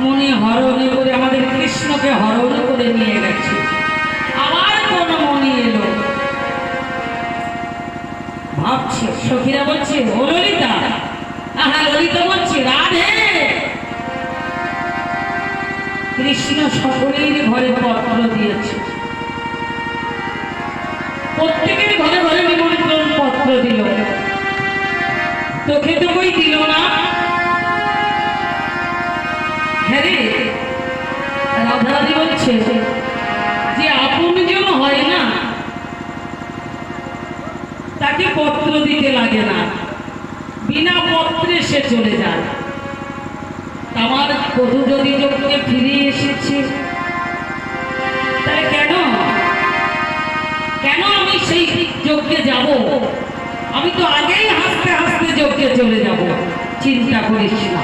মনে হরণে করে আমাদের কৃষ্ণকে হরণ করে নিয়ে গেছে। আবার কোন মনে এলো, ভাবছে, সখীরা বলছে ও ললিতা, আহা ললিতা বলছে রাধে। কৃষ্ণ সকলের ঘরে পত্র দিয়েছে, প্রত্যেকের ঘরে ঘরে নিমন্ত্রণ পত্র দিল, তোকে তো কই দিল না? হ্যাঁ রে, রাধারানী বলছে যে আপনজন হয় না তাকে পত্র দিতে লাগে না, বিনা পত্রে সে চলে যায়। আমার বধূ যদি যজ্ঞে ফিরে এসেছে, তাহলে কেন কেন আমি সেই যজ্ঞে যাব? আমি তো আগেই হাসতে হাসতে যজ্ঞে চলে যাব। চিন্তা করিস না।